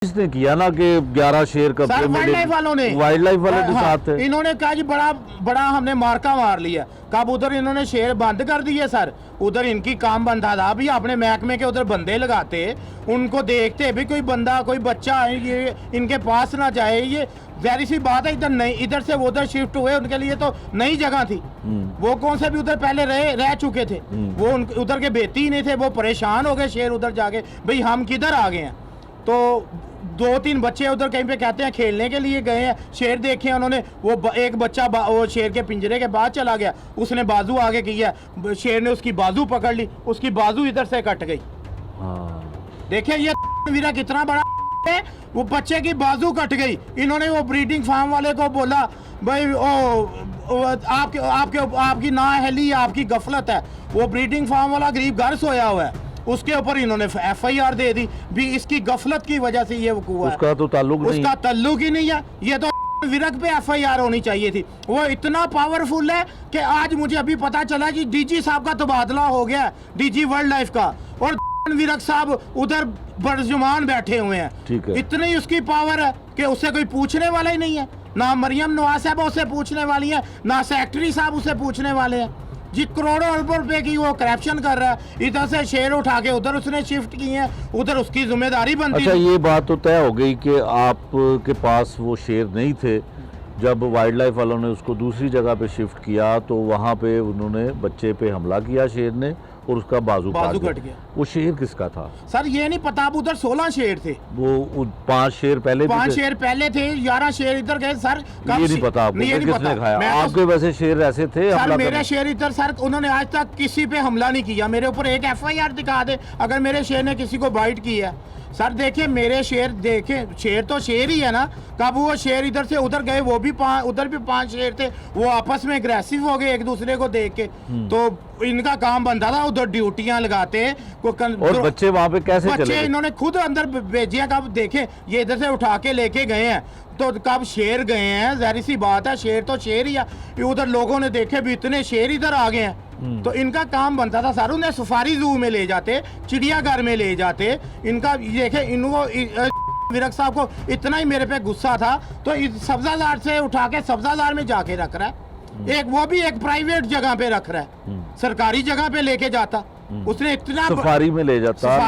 इसने किया ना कि 11 शेर कब्जे में, वाइल्ड लाइफ वालों ने, वाइल्ड लाइफ वाले के साथ थे। इन्होंने कहा जी बड़ा बड़ा हमने मार्का मार लिया। कब उधर इन्होंने शेर बंद कर दिए सर, उधर इनकी काम बंदा था भी अपने महकमे के उधर बंदे लगाते, उनको देखते भी कोई बंदा कोई बच्चा ये इनके पास ना जाए। ये जाहिर सी बात है, इधर नहीं, इधर से वो उधर शिफ्ट हुए, उनके लिए तो नई जगह थी। वो कौन से भी उधर पहले रह चुके थे, वो उधर के बेती ही नहीं थे। वो परेशान हो गए शेर उधर जाके, भाई हम किधर आ गए हैं। तो 2-3 बच्चे उधर कहीं पे कहते हैं खेलने के लिए गए हैं, शेर देखे उन्होंने। वो एक बच्चा वो शेर के पिंजरे के बाद चला गया, उसने बाजू आगे किया, शेर ने उसकी बाजू पकड़ ली, उसकी बाजू इधर से कट गई। देखिए ये वीरा कितना बड़ा है, वो बच्चे की बाजू कट गई। इन्होंने वो ब्रीडिंग फार्म वाले को बोला भाई आपकी नाअहली, आपकी गफलत है। वो ब्रीडिंग फार्म वाला गरीब घर सोया हुआ है, उसके ऊपर इन्होंने FIR दे दी भी इसकी गफलत की वजह से ये हुआ है। उसका तो ताल्लुक नहीं, उसका ताल्लुक ही नहीं है। ये तो विरक पे FIR होनी चाहिए थी। वो इतना पावरफुल है कि आज मुझे अभी पता चला कि DG साहब का तबादला हो गया, DG वाइल्ड लाइफ का, और विरक साहब उधर बरजुमान बैठे हुए हैं। ठीक है। इतनी उसकी पावर है कि उससे कोई पूछने वाला ही नहीं है। ना मरियम नवाज साहब उससे पूछने वाली है, ना सेक्रेटरी साहब उससे पूछने वाले हैं जी। करोड़ों अरबों रुपए की वो करप्शन कर रहा है। इधर से शेर उठा के उधर उसने शिफ्ट किए हैं, उधर उसकी जिम्मेदारी बनती है। अच्छा, ये बात तो तय हो गई कि आपके पास वो शेर नहीं थे। जब वाइल्ड लाइफ वालों ने उसको दूसरी जगह पे शिफ्ट किया तो वहाँ पे उन्होंने बच्चे पे हमला किया शेर ने, और उसका बाजू कट गया। वो शेर किसका था सर ये नहीं पता। अब उधर 16 शेर थे, वो 5 शेर पहले 5 शेर पहले थे, 11 शेर इधर गए सर। ये नहीं पता आपको कि किसने खाया। आपके वैसे शेर ऐसे थे सर, मेरे शेर इधर सर उन्होंने आज तक किसी पे हमला नहीं किया। मेरे ऊपर एक FIR दिखा दे अगर मेरे शेर ने किसी को बाइट की है। सर देखिए मेरे शेर, देखे शेर तो शेर ही है ना। कब वो शेर इधर से उधर गए, वो भी उधर भी 5 शेर थे, वो आपस में एग्रेसिव हो गए एक दूसरे को देख के। तो इनका काम बनता था उधर ड्यूटियां लगाते। और बच्चे वहां पे कैसे चले गए? इन्होंने खुद अंदर भेजिया। कब देखे ये इधर से उठा के लेके गए हैं, तो कब शेर गए हैं, जाहिर सी बात है शेर तो शेर ही है। उधर लोगों ने देखे भी इतने शेर इधर आ गए हैं। तो इनका काम बनता था सर, उन्हें सफारी जू में ले जाते, चिड़ियाघर में ले जाते। इनका देखे इनको विरक साहब को इतना ही मेरे पे गुस्सा था, तो सब्जादार से उठा के सब्जादार में जाके रख रहा है। एक वो भी एक प्राइवेट जगह पे रख रहा है, सरकारी जगह पे लेके जाता। उसने इतना सफारी में ले जाता,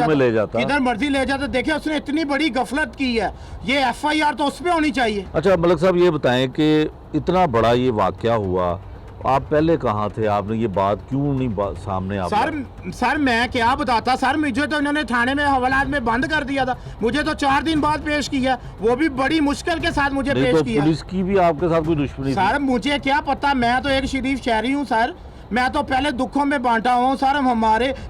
में ले जाता, इधर मर्जी ले जाता। देखिए उसने इतनी बड़ी गफलत की है, ये FIR तो उस पे होनी चाहिए। अच्छा मलिक साहब, ये बताएं कि इतना बड़ा ये वाकया हुआ, आप पहले कहाँ थे? आपने ये बात क्यों नहीं सामने आ? सर मैं क्या बताता सर, मुझे तो इन्होंने थाने में हवालात में बंद कर दिया था। मुझे तो 4 दिन बाद पेश किया, वो भी बड़ी मुश्किल के साथ मुझे पेश किया। पुलिस की भी आपके साथ कोई दुश्मनी सर मुझे क्या पता, मैं तो एक शरीफ शहरी हूँ सर। मैं तो पहले दुखों में बांटा हूँ सर।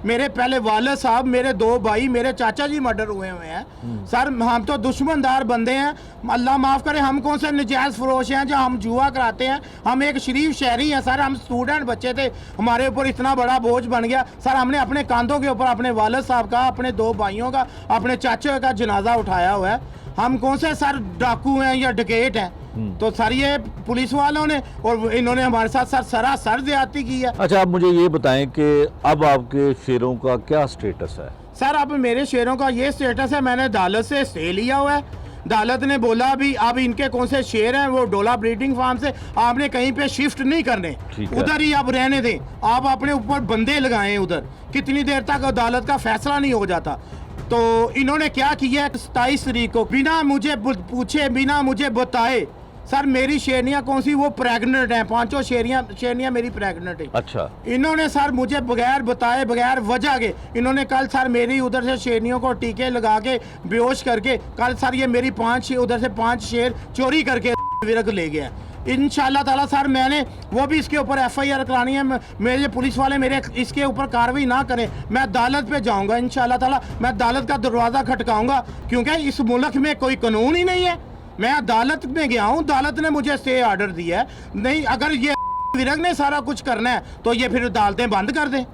मेरे पहले वालिद साहब, मेरे 2 भाई, मेरे चाचा जी मर्डर हुए हैं सर। हम तो दुश्मनदार बंदे हैं, अल्लाह माफ़ करे। हम कौन से नजायज़ फरोश हैं जो हम जुआ कराते हैं? हम एक शरीफ शहरी हैं सर। हम स्टूडेंट बच्चे थे, हमारे ऊपर इतना बड़ा बोझ बन गया सर। हमने अपने कांधों के ऊपर अपने वालिद साहब का, अपने 2 भाइयों का, अपने चाचे का जनाजा उठाया हुआ है। हम कौन से सर डाकू हैं या डकैत हैं? तो सर ये पुलिस वालों ने और इन्होंने हमारे साथ सर सरासर ज्यादती की है। अच्छा आप मुझे ये बताएं कि अब आपके शेरों का क्या स्टेटस है? सर अब मेरे शेरों का ये स्टेटस है, मैंने अदालत से स्टे लिया हुआ है। अदालत ने बोला भी अब इनके कौन से शेर हैं, वो डोला ब्रीडिंग फार्म से आपने कहीं पे शिफ्ट नहीं करने, उधर ही आप रहने दें। आप अपने ऊपर बंदे लगाएं उधर, कितनी देर तक अदालत का फैसला नहीं हो जाता। तो इन्होंने क्या किया, 27 तारीख को बिना मुझे पूछे, बिना मुझे बताए सर, मेरी शेरनियाँ कौन सी वो प्रेग्नेंट हैं, 5 शेरनियाँ मेरी प्रेग्नेंट है। अच्छा, इन्होंने सर मुझे बगैर बताए, बगैर वजह के इन्होंने कल सर मेरी उधर से शेरनियों को टीके लगा के बेहोश करके कल सर ये मेरी 5 उधर से 5 शेर चोरी करके विरक ले गया। इंशाल्लाह ताला सर मैंने वो भी इसके ऊपर FIR करानी है। मेरे पुलिस वाले मेरे इसके ऊपर कार्रवाई ना करें, मैं अदालत पे जाऊंगा इंशाल्लाह ताला। मैं अदालत का दरवाज़ा खटकाऊंगा, क्योंकि इस मुल्क में कोई कानून ही नहीं है। मैं अदालत में गया हूँ, अदालत ने मुझे स्टे ऑर्डर दिया है। नहीं, अगर ये विरक ने सारा कुछ करना है तो ये फिर अदालतें बंद कर दें,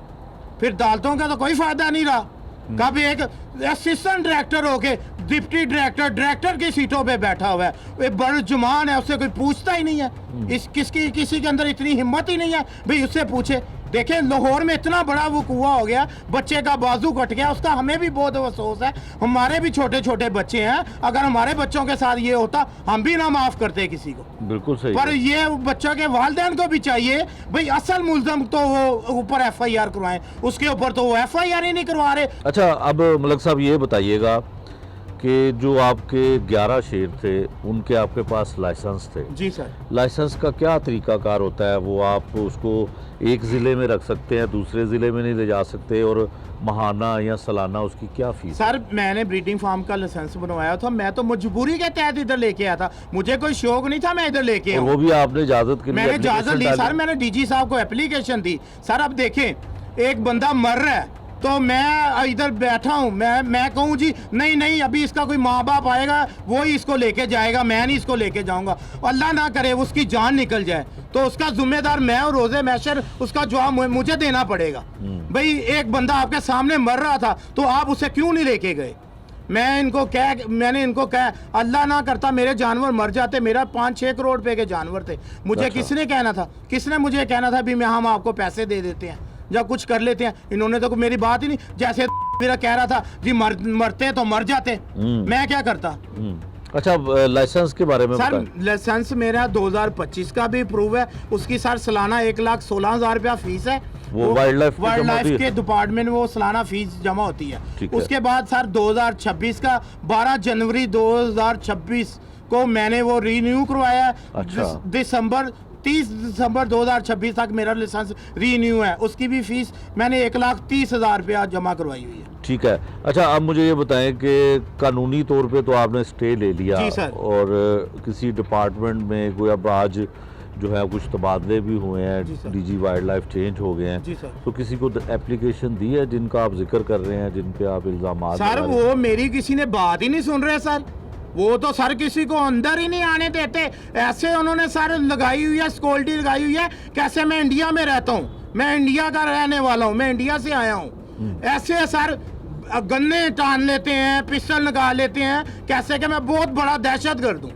फिर अदालतों का तो कोई फायदा नहीं रहा। कब एक असिस्टेंट डायरेक्टर होके डिप्टी डायरेक्टर की सीटों पे बैठा हुआ है, वो बड़जुमान है, उससे कोई पूछता ही नहीं है। किसी के अंदर इतनी हिम्मत ही नहीं है भाई उससे पूछे। देखिए लाहौर में इतना बड़ा वो कुआं हो गया, बच्चे का बाजू कट गया, उसका हमें भी बहुत अफसोस है। हमारे भी छोटे छोटे बच्चे हैं, अगर हमारे बच्चों के साथ ये होता हम भी ना माफ करते किसी को। बिल्कुल सही पर है। ये बच्चों के वालिदैन को भी चाहिए भाई असल मुल्जम तो वो ऊपर FIR करवाएं, उसके ऊपर तो वो FIR ही नहीं करवा रहे। अच्छा, अब मलक साहब ये बताइएगा कि जो आपके 11 शेर थे उनके आपके पास लाइसेंस थे। जी सर। लाइसेंस का क्या तरीकाकार होता है? वो आप उसको एक ज़िले में रख सकते हैं, दूसरे ज़िले में नहीं ले जा सकते, और माहाना या सालाना उसकी क्या फीस? सर मैंने ब्रीडिंग फार्म का लाइसेंस बनवाया था, मैं तो मजबूरी के तहत इधर लेके आया था, मुझे कोई शौक नहीं था मैं इधर लेके और वो भी आपने इजाज़त के लिए मैंने इजाजत ली application सर, डाली? मैंने DG साहब को एप्लीकेशन दी। सर अब देखें, एक बंदा मर रहा है तो मैं इधर बैठा हूँ, मैं कहूँ जी नहीं नहीं अभी इसका कोई माँ बाप आएगा वो ही इसको लेके जाएगा, मैं नहीं इसको लेके जाऊंगा, अल्लाह ना करे उसकी जान निकल जाए तो उसका जिम्मेदार मैं और रोजे मैशर उसका जवाब मुझे देना पड़ेगा। भाई एक बंदा आपके सामने मर रहा था तो आप उसे क्यों नहीं लेके गए? मैंने इनको कहा अल्लाह ना करता मेरे जानवर मर जाते, मेरा 5-6 करोड़ रुपए के जानवर थे, मुझे अच्छा। किसने कहना था, किसने मुझे कहना था भी मैं हम आपको पैसे दे देते हैं जब कुछ कर लेते हैं। इन्होंने तो मेरी बात ही नहीं, जैसे मेरा कह रहा था जी मरते तो मर जाते, मैं क्या करता। अच्छा, लाइसेंस के बारे में सर बताएं। लाइसेंस मेरा 2025 का भी प्रूव है, उसकी सर सालाना 1,16,000 रुपया फीस है। वो वाइल्ड लाइफ के डिपार्टमेंट में वो सालाना फीस जमा होती है। ठीक है। उसके बाद सर 2026 का 12 जनवरी 2026 को मैंने वो रीन्यू करवाया है। अच्छा। दिसंबर 30 दिसंबर 2026 तक मेरा लाइसेंस रीन्यू है, उसकी भी फीस मैंने 1,30,000 रुपया जमा करवाई हुई है। ठीक है। अच्छा, अब मुझे ये बताएं कि कानूनी तौर पे तो आपने स्टे ले लिया जी सर। और किसी डिपार्टमेंट में कोई अब आज जो है कुछ तबादले भी हुए जी सर। हैं, DG वाइल्ड लाइफ चेंज हो गए हैं, जी सर। तो किसी को एप्लीकेशन दी है जिनका आप जिक्र कर रहे हैं, जिन पे आप इल्जाम सर वो मेरी किसी ने बात ही नहीं सुन रहे सर, वो तो सर किसी को अंदर ही नहीं आने देते, ऐसे उन्होंने सर लगाई हुई है, सिक्योरिटी लगाई हुई है, कैसे मैं इंडिया में रहता हूँ, मैं इंडिया का रहने वाला हूँ, मैं इंडिया से आया हूँ, ऐसे सर गन्ने टान लेते हैं, पिस्टल निकाल लेते हैं, कैसे कि मैं बहुत बड़ा दहशतगर्द हूँ।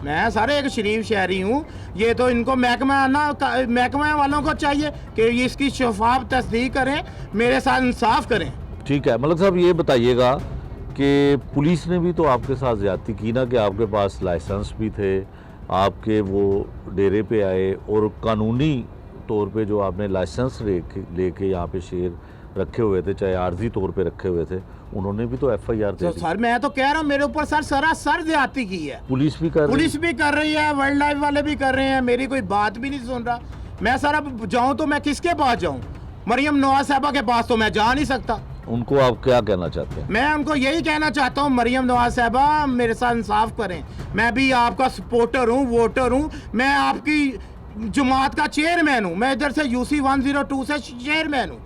मैं सर एक शरीफ शहरी हूँ, ये तो इनको महकमा वालों को चाहिए कि इसकी शफाफ तस्दीक करें, मेरे साथ इंसाफ करें। ठीक है। मलिक साहब ये बताइएगा कि पुलिस ने भी तो आपके साथ ज्यादती की ना, कि आपके पास लाइसेंस भी थे, आपके वो डेरे पे आए और कानूनी तौर पे जो आपने लाइसेंस लेके यहाँ पे शेर रखे हुए थे, चाहे आर्जी तौर पे रखे हुए थे, उन्होंने भी तो FIR दे दी। सर मैं तो कह रहा हूँ मेरे ऊपर सर सरासर ज्यादती की है, पुलिस भी कर रही है, वाइल्ड लाइफ वाले भी कर रहे हैं, मेरी कोई बात भी नहीं सुन रहा। मैं सर अब जाऊँ तो मैं किसके पास जाऊँ? मरियम नवाज साहबा के पास तो मैं जा नहीं सकता। उनको आप क्या कहना चाहते हैं? मैं उनको यही कहना चाहता हूँ, मरियम नवाज साहबा मेरे साथ इंसाफ करें, मैं भी आपका सपोर्टर हूँ, वोटर हूँ, मैं आपकी जमात का चेयरमैन हूँ, मैं इधर से UC 102 से चेयरमैन हूँ।